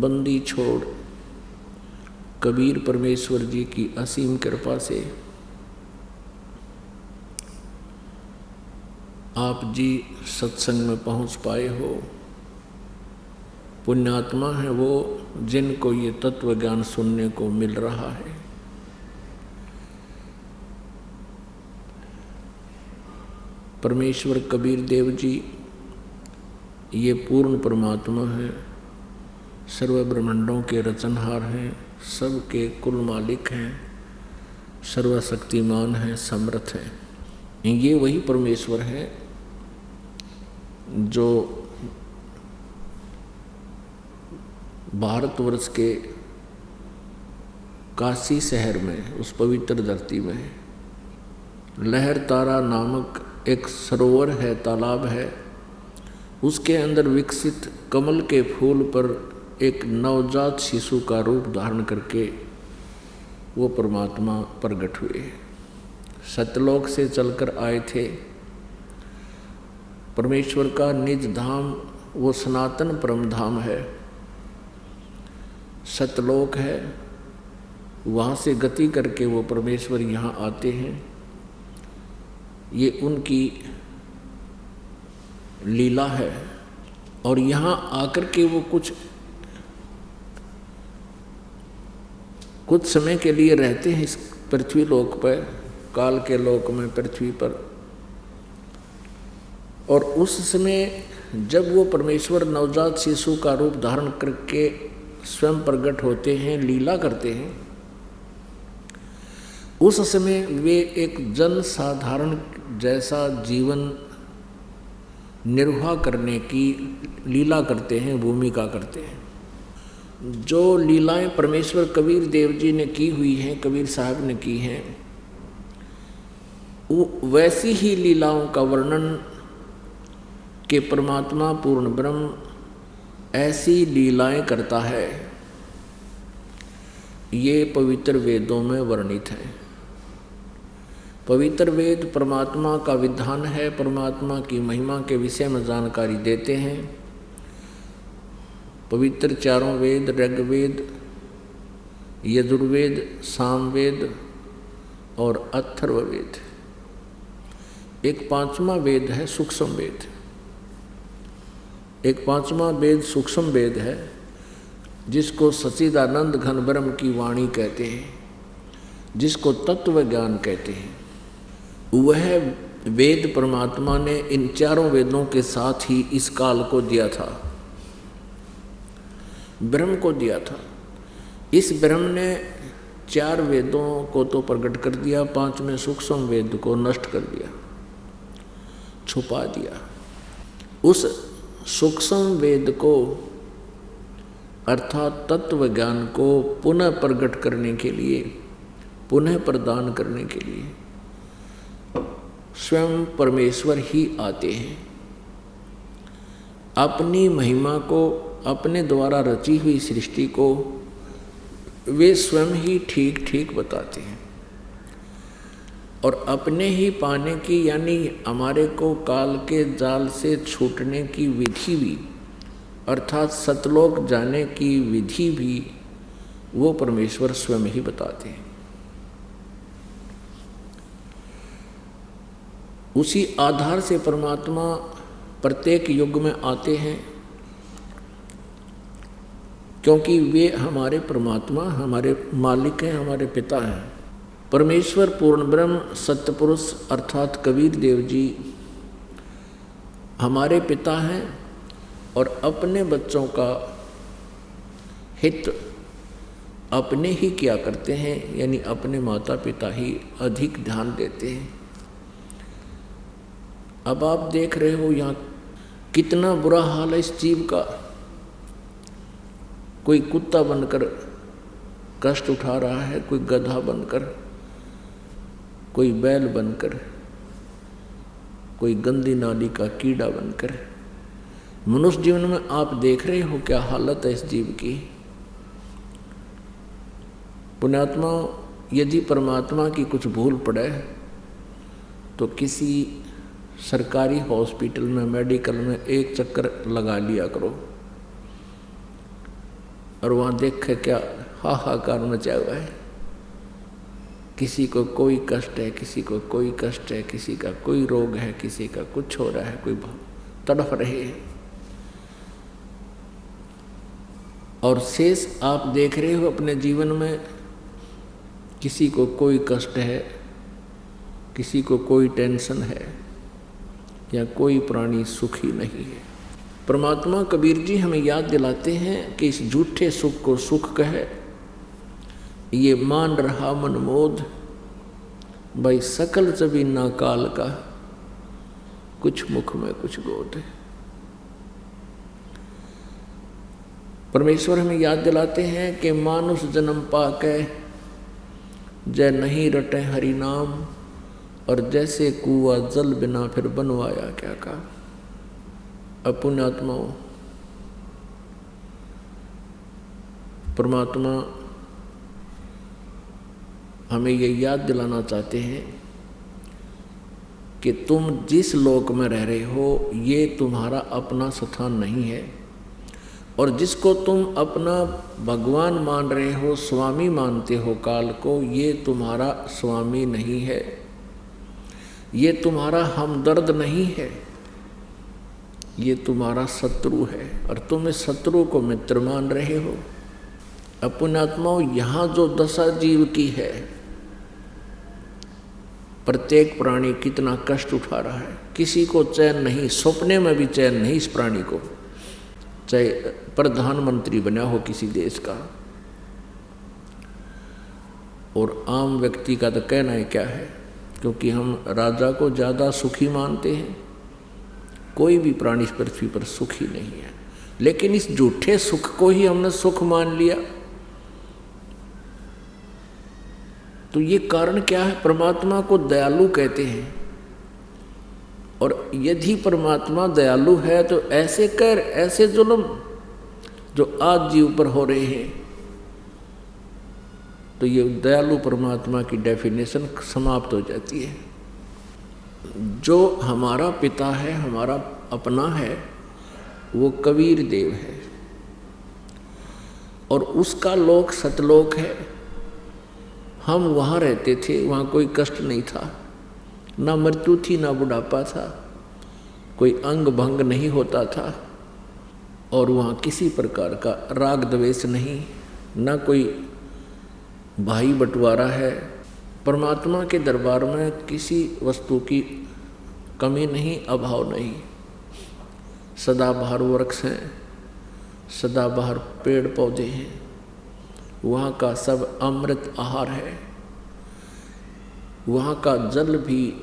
बंदी छोड़ कबीर परमेश्वर जी की असीम कृपा से आप जी सत्संग में पहुंच पाए हो। पुण्यात्मा है वो जिनको ये तत्व ज्ञान सुनने को मिल रहा है। परमेश्वर कबीर देव जी ये पूर्ण परमात्मा है, सर्व ब्रह्मांडों के रचनहार हैं, सबके कुल मालिक हैं, सर्वशक्तिमान हैं, समर्थ हैं। ये वही परमेश्वर है जो भारतवर्ष के काशी शहर में, उस पवित्र धरती में लहर तारा नामक एक सरोवर है, तालाब है, उसके अंदर विकसित कमल के फूल पर एक नवजात शिशु का रूप धारण करके वो परमात्मा प्रकट हुए। सतलोक से चलकर आए थे। परमेश्वर का निज धाम वो सनातन परम धाम है, सतलोक है। वहाँ से गति करके वो परमेश्वर यहाँ आते हैं। ये उनकी लीला है। और यहाँ आकर के वो कुछ समय के लिए रहते हैं इस पृथ्वी लोक पर, काल के लोक में, पृथ्वी पर। और उस समय जब वो परमेश्वर नवजात शिशु का रूप धारण करके स्वयं प्रकट होते हैं, लीला करते हैं, उस समय वे एक जन साधारण जैसा जीवन निर्वाह करने की लीला करते हैं, भूमिका करते हैं। जो लीलाएं परमेश्वर कबीर देव जी ने की हुई हैं, कबीर साहब ने की हैं, वैसी ही लीलाओं का वर्णन कि परमात्मा पूर्ण ब्रह्म ऐसी लीलाएं करता है, ये पवित्र वेदों में वर्णित है। पवित्र वेद परमात्मा का विधान है, परमात्मा की महिमा के विषय में जानकारी देते हैं। पवित्र चारों वेद, ऋग्वेद, यजुर्वेद, सामवेद और अथर्ववेद। एक पांचवा वेद है सूक्ष्म वेद। एक पांचवा वेद सूक्ष्म वेद है जिसको सच्चिदानंद घन ब्रह्म की वाणी कहते हैं, जिसको तत्व ज्ञान कहते हैं। वह वेद परमात्मा ने इन चारों वेदों के साथ ही इस काल को दिया था, ब्रह्म को दिया था। इस ब्रह्म ने चार वेदों को तो प्रकट कर दिया, पांचवें सूक्ष्म वेद को नष्ट कर दिया, छुपा दिया। उस सूक्ष्म वेद को अर्थात तत्व ज्ञान को पुनः प्रकट करने के लिए, पुनः प्रदान करने के लिए स्वयं परमेश्वर ही आते हैं। अपनी महिमा को, अपने द्वारा रची हुई सृष्टि को वे स्वयं ही ठीक ठीक बताते हैं। और अपने ही पाने की, यानी हमारे को काल के जाल से छूटने की विधि भी, अर्थात सतलोक जाने की विधि भी वो परमेश्वर स्वयं ही बताते हैं। उसी आधार से परमात्मा प्रत्येक युग में आते हैं, क्योंकि वे हमारे परमात्मा, हमारे मालिक हैं, हमारे पिता हैं। परमेश्वर पूर्ण ब्रह्म सत्य पुरुष अर्थात कबीर देव जी हमारे पिता हैं और अपने बच्चों का हित अपने ही किया करते हैं, यानी अपने माता पिता ही अधिक ध्यान देते हैं। अब आप देख रहे हो यहाँ कितना बुरा हाल है इस जीव का। कोई कुत्ता बनकर कष्ट उठा रहा है, कोई गधा बनकर, कोई बैल बनकर, कोई गंदी नाली का कीड़ा बनकर। मनुष्य जीवन में आप देख रहे हो क्या हालत है इस जीव की। पुण्यात्मा, यदि परमात्मा की कुछ भूल पड़े तो किसी सरकारी हॉस्पिटल में, मेडिकल में एक चक्कर लगा लिया करो। और वहाँ देख के क्या हाहाकार मचा हुआ है। किसी को कोई कष्ट है, किसी को कोई कष्ट है, किसी का कोई रोग है, किसी का कुछ हो रहा है, कोई तड़फ रहे हैं। और शेष आप देख रहे हो अपने जीवन में, किसी को कोई कष्ट है, किसी को कोई टेंशन है, या कोई प्राणी सुखी नहीं है। परमात्मा कबीर जी हमें याद दिलाते हैं कि इस झूठे सुख को सुख कहे, ये मान रहा मनमोद, भाई सकल जबीना काल का, कुछ मुख में कुछ गोद है। परमेश्वर हमें याद दिलाते हैं कि मानुष जन्म पाके जय नहीं रटे हरि नाम, और जैसे कुआ जल बिना फिर बनवाया क्या का। अपुण्यात्माओं, परमात्मा हमें ये याद दिलाना चाहते हैं कि तुम जिस लोक में रह रहे हो ये तुम्हारा अपना स्थान नहीं है, और जिसको तुम अपना भगवान मान रहे हो, स्वामी मानते हो काल को, ये तुम्हारा स्वामी नहीं है, ये तुम्हारा हमदर्द नहीं है, ये तुम्हारा शत्रु है, और तुम इस शत्रु को मित्र मान रहे हो। अपुण्यात्माओं, यहाँ जो दशा जीव की है, प्रत्येक प्राणी कितना कष्ट उठा रहा है, किसी को चैन नहीं, सपने में भी चैन नहीं इस प्राणी को, चाहे प्रधानमंत्री बना हो किसी देश का। और आम व्यक्ति का तो कहना ही क्या है, क्योंकि हम राजा को ज़्यादा सुखी मानते हैं। कोई भी प्राणी इस पृथ्वी पर सुखी नहीं है, लेकिन इस झूठे सुख को ही हमने सुख मान लिया। तो ये कारण क्या है? परमात्मा को दयालु कहते हैं, और यदि परमात्मा दयालु है तो ऐसे कर, ऐसे जुल्म जो आज जीव पर हो रहे हैं, तो ये दयालु परमात्मा की डेफिनेशन समाप्त हो जाती है। जो हमारा पिता है, हमारा अपना है, वो कबीर देव है, और उसका लोक सतलोक है। हम वहाँ रहते थे, वहाँ कोई कष्ट नहीं था, ना मृत्यु थी, ना बुढ़ापा था, कोई अंग भंग नहीं होता था, और वहाँ किसी प्रकार का राग द्वेष नहीं, ना कोई भाई बंटवारा है। परमात्मा के दरबार में किसी वस्तु की कमी नहीं, अभाव नहीं। सदाबहार वृक्ष हैं, सदाबहार पेड़ पौधे हैं, वहाँ का सब अमृत आहार है, वहाँ का जल भी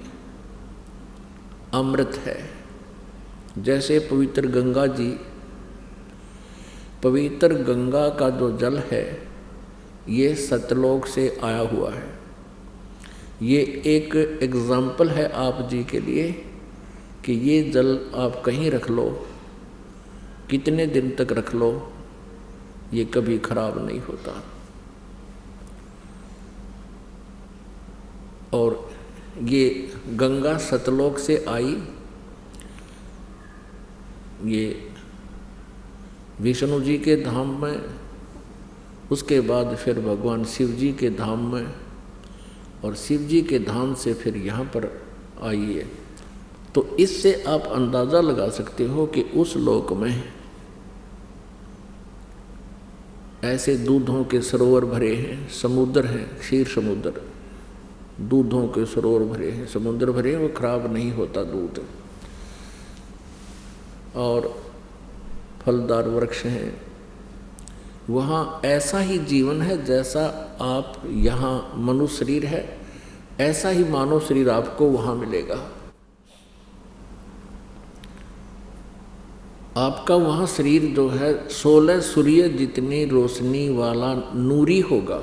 अमृत है। जैसे पवित्र गंगा जी, पवित्र गंगा का जो जल है ये सतलोक से आया हुआ है। ये एक एग्जाम्पल है आप जी के लिए कि ये जल आप कहीं रख लो, कितने दिन तक रख लो, ये कभी खराब नहीं होता। और ये गंगा सतलोक से आई, ये विष्णु जी के धाम में, उसके बाद फिर भगवान शिव जी के धाम में, और शिव जी के धाम से फिर यहाँ पर आई है। तो इससे आप अंदाज़ा लगा सकते हो कि उस लोक में ऐसे दूधों के सरोवर भरे हैं, समुद्र हैं, क्षीर समुद्र, दूधों के सरोवर भरे हैं, समुद्र भरे हैं, वो खराब नहीं होता दूध। और फलदार वृक्ष हैं, वहाँ ऐसा ही जीवन है जैसा आप यहाँ मनुष्य शरीर है, ऐसा ही मानव शरीर आपको वहाँ मिलेगा। आपका वहाँ शरीर जो है 16 सूर्य जितनी रोशनी वाला नूरी होगा,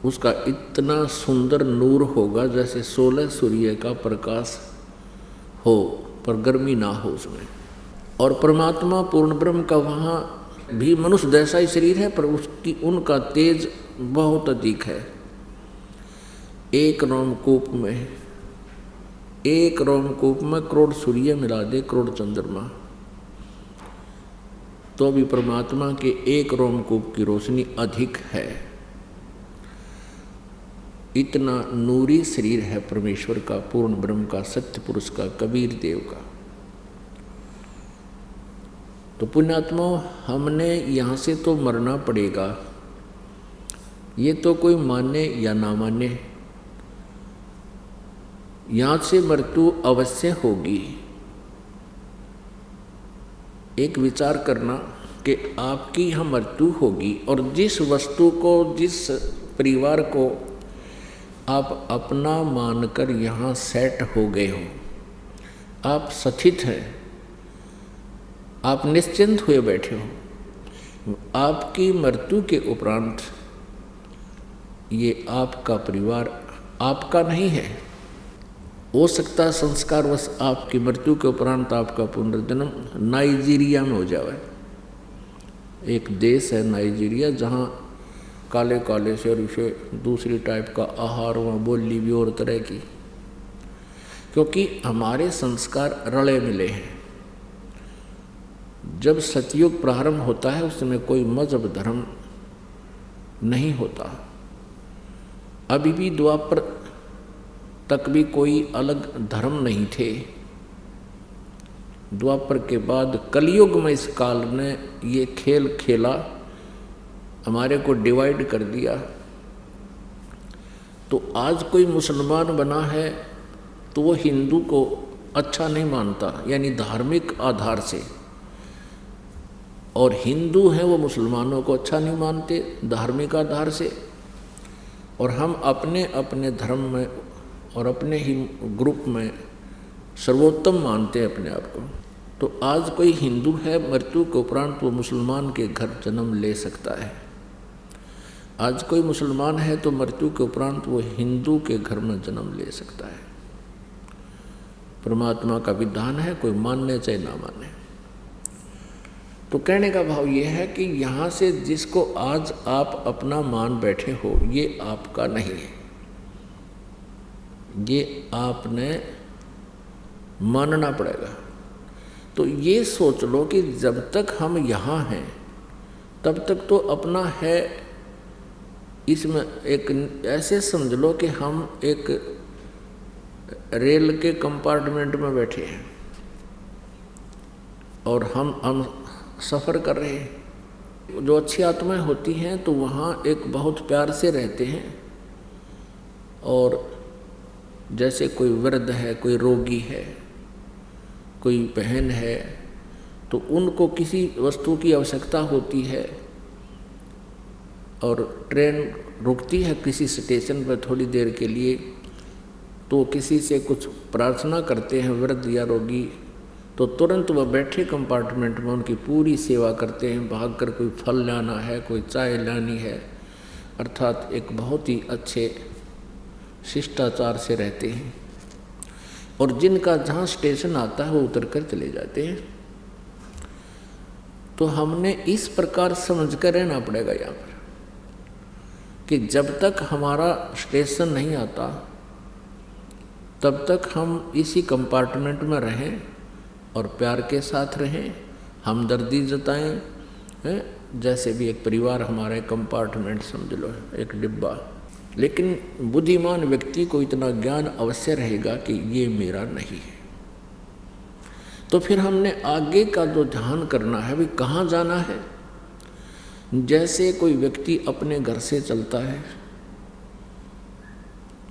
उसका इतना सुंदर नूर होगा जैसे 16 सूर्य का प्रकाश हो, पर गर्मी ना हो उसमें। और परमात्मा पूर्ण ब्रह्म का वहाँ भी मनुष्य जैसा ही शरीर है, पर उसकी उनका तेज बहुत अधिक है। एक रोमकूप में, एक रोमकूप में करोड़ सूर्य मिला दे, करोड़ चंद्रमा। तो भी परमात्मा के एक रोमकूप की रोशनी अधिक है। इतना नूरी शरीर है परमेश्वर का, पूर्ण ब्रह्म का, सत्य पुरुष का, कबीर देव का। तो पुण्यात्मा, हमने यहाँ से तो मरना पड़ेगा, ये तो कोई माने या ना माने, यहाँ से मृत्यु अवश्य होगी। एक विचार करना कि आपकी यहाँ मृत्यु होगी, और जिस वस्तु को, जिस परिवार को आप अपना मानकर यहाँ सेट हो गए हो, आप स्थित हैं, आप निश्चिंत हुए बैठे हो, आपकी मृत्यु के उपरांत ये आपका परिवार आपका नहीं है। हो सकता है संस्कारवश आपकी मृत्यु के उपरांत आपका पुनर्जन्म नाइजीरिया में हो जाए। एक देश है नाइजीरिया, जहाँ काले काले से और इसे दूसरी टाइप का आहार, वहाँ बोली भी और तरह की, क्योंकि हमारे संस्कार रले मिले हैं। जब सतयुग प्रारंभ होता है उसमें कोई मजहब धर्म नहीं होता। अभी भी द्वापर तक भी कोई अलग धर्म नहीं थे। द्वापर के बाद कलयुग में इस काल ने ये खेल खेला, हमारे को डिवाइड कर दिया। तो आज कोई मुसलमान बना है तो वो हिंदू को अच्छा नहीं मानता, यानी धार्मिक आधार से, और हिंदू हैं वो मुसलमानों को अच्छा नहीं मानते धार्मिक आधार से। और हम अपने अपने धर्म में और अपने ही ग्रुप में सर्वोत्तम मानते हैं अपने आप को। तो आज कोई हिंदू है, मृत्यु के उपरांत वो मुसलमान के घर जन्म ले सकता है। आज कोई मुसलमान है तो मृत्यु के उपरांत वो हिंदू के घर में जन्म ले सकता है। परमात्मा का विधान है, कोई मानने चाहे ना माने। तो कहने का भाव ये है कि यहाँ से जिसको आज आप अपना मान बैठे हो, ये आपका नहीं है, ये आपने मानना पड़ेगा। तो ये सोच लो कि जब तक हम यहाँ हैं तब तक तो अपना है। इसमें एक ऐसे समझ लो कि हम एक रेल के कंपार्टमेंट में बैठे हैं और हम सफ़र कर रहे हैं। जो अच्छी आत्माएं होती हैं तो वहाँ एक बहुत प्यार से रहते हैं, और जैसे कोई वृद्ध है, कोई रोगी है, कोई बहन है, तो उनको किसी वस्तु की आवश्यकता होती है और ट्रेन रुकती है किसी स्टेशन पर थोड़ी देर के लिए, तो किसी से कुछ प्रार्थना करते हैं वृद्ध या रोगी, तो तुरंत वह बैठे कंपार्टमेंट में उनकी पूरी सेवा करते हैं। भागकर कोई फल लाना है, कोई चाय लानी है, अर्थात एक बहुत ही अच्छे शिष्टाचार से रहते हैं। और जिनका जहाँ स्टेशन आता है वो उतर कर चले जाते हैं। तो हमने इस प्रकार समझ कर रहना पड़ेगा यहाँ पर कि जब तक हमारा स्टेशन नहीं आता तब तक हम इसी कंपार्टमेंट में रहें और प्यार के साथ रहें, हमदर्दी जताएं, हैं। जैसे भी एक परिवार हमारे कंपार्टमेंट समझ लो, एक डिब्बा। लेकिन बुद्धिमान व्यक्ति को इतना ज्ञान अवश्य रहेगा कि ये मेरा नहीं है। तो फिर हमने आगे का जो ध्यान करना है, भी कहाँ जाना है। जैसे कोई व्यक्ति अपने घर से चलता है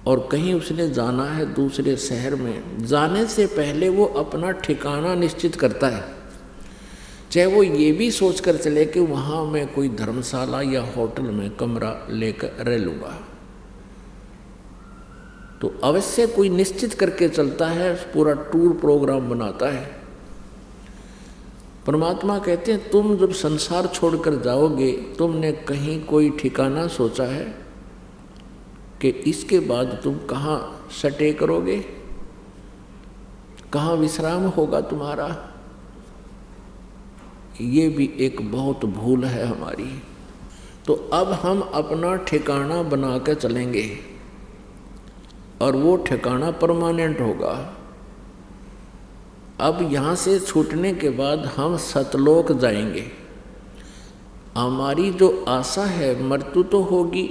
और कहीं उसने जाना है दूसरे शहर में, जाने से पहले वो अपना ठिकाना निश्चित करता है। चाहे वो ये भी सोच कर चले कि वहाँ मैं कोई धर्मशाला या होटल में कमरा लेकर रह लूँगा, तो अवश्य कोई निश्चित करके चलता है, पूरा टूर प्रोग्राम बनाता है। परमात्मा कहते हैं तुम जब संसार छोड़कर जाओगे, तुमने कहीं कोई ठिकाना सोचा है कि इसके बाद तुम कहाँ स्टे करोगे, कहाँ विश्राम होगा तुम्हारा। ये भी एक बहुत भूल है हमारी। तो अब हम अपना ठिकाना बना कर चलेंगे और वो ठिकाना परमानेंट होगा। अब यहाँ से छूटने के बाद हम सतलोक जाएंगे। हमारी जो आशा है मृत्यु तो होगी,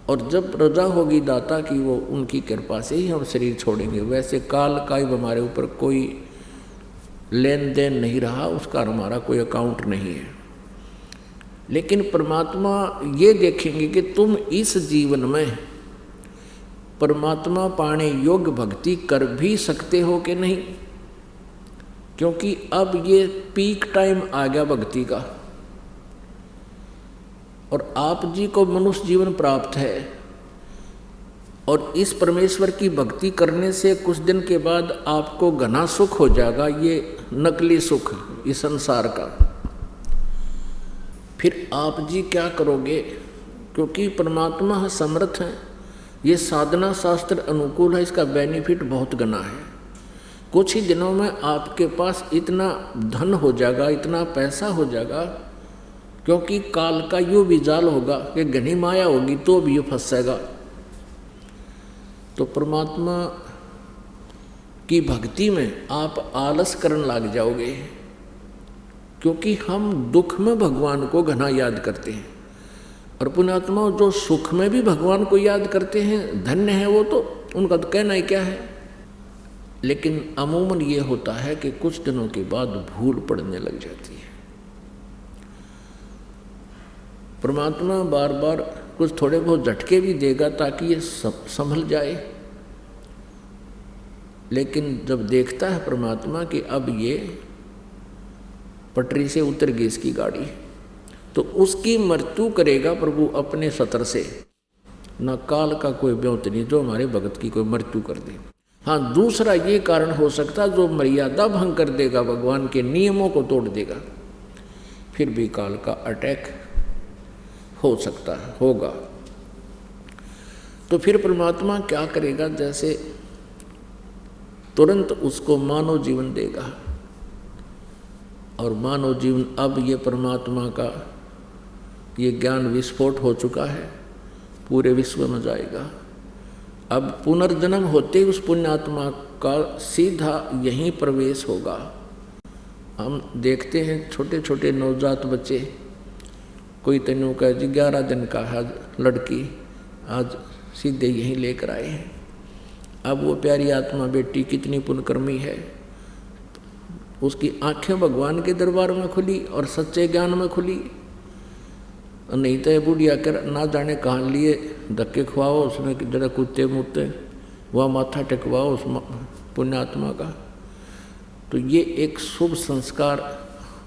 और जब रजा होगी दाता की, वो उनकी कृपा से ही हम शरीर छोड़ेंगे। वैसे काल का ही हमारे ऊपर कोई लेन देन नहीं रहा, उसका हमारा कोई अकाउंट नहीं है। लेकिन परमात्मा ये देखेंगे कि तुम इस जीवन में परमात्मा पाने योग्य भक्ति कर भी सकते हो कि नहीं, क्योंकि अब ये पीक टाइम आ गया भक्ति का, और आप जी को मनुष्य जीवन प्राप्त है, और इस परमेश्वर की भक्ति करने से कुछ दिन के बाद आपको घना सुख हो जाएगा, ये नकली सुख इस संसार का। फिर आप जी क्या करोगे, क्योंकि परमात्मा समर्थ है, ये साधना शास्त्र अनुकूल है, इसका बेनिफिट बहुत घना है। कुछ ही दिनों में आपके पास इतना धन हो जाएगा, इतना पैसा हो जाएगा, क्योंकि काल का यूँ भी जाल होगा कि घनी माया होगी तो भी ये फंसेगा। तो परमात्मा की भक्ति में आप आलस करने लग जाओगे, क्योंकि हम दुख में भगवान को घना याद करते हैं, और पुण्यात्मा जो सुख में भी भगवान को याद करते हैं, धन्य है वो, तो उनका तो कहना ही क्या है। लेकिन अमूमन ये होता है कि कुछ दिनों के बाद भूल पड़ने लग जाती है। परमात्मा बार बार कुछ थोड़े बहुत झटके भी देगा ताकि ये संभल जाए, लेकिन जब देखता है परमात्मा कि अब ये पटरी से उतर गई इसकी गाड़ी, तो उसकी मृत्यु करेगा प्रभु अपने सतर से। न काल का कोई ब्योत नहीं जो हमारे भगत की कोई मृत्यु कर दे। हाँ, दूसरा ये कारण हो सकता है, जो मर्यादा भंग कर देगा, भगवान के नियमों को तोड़ देगा, फिर भी काल का अटैक हो सकता है, होगा। तो फिर परमात्मा क्या करेगा, जैसे तुरंत उसको मानव जीवन देगा, और मानव जीवन अब ये परमात्मा का ये ज्ञान विस्फोट हो चुका है, पूरे विश्व में जाएगा। अब पुनर्जन्म होते ही उस पुण्यात्मा का सीधा यहीं प्रवेश होगा। हम देखते हैं छोटे छोटे नवजात बच्चे, कोई तनु का जी 11 दिन का है लड़की, आज सीधे यहीं लेकर आए हैं। अब वो प्यारी आत्मा बेटी कितनी पुण्यकर्मी है, उसकी आंखें भगवान के दरबार में खुली और सच्चे ज्ञान में खुली। नहीं तो ये बुढ़िया कर ना जाने कहाँ लिए धक्के खुआओ, उसमें जरा कुत्ते मुत्ते वह माथा टेकवाओ उस पुण्यात्मा का। तो ये एक शुभ संस्कार,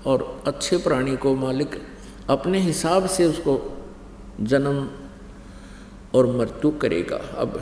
और अच्छे प्राणी को मालिक अपने हिसाब से उसको जन्म और मृत्यु करेगा। अब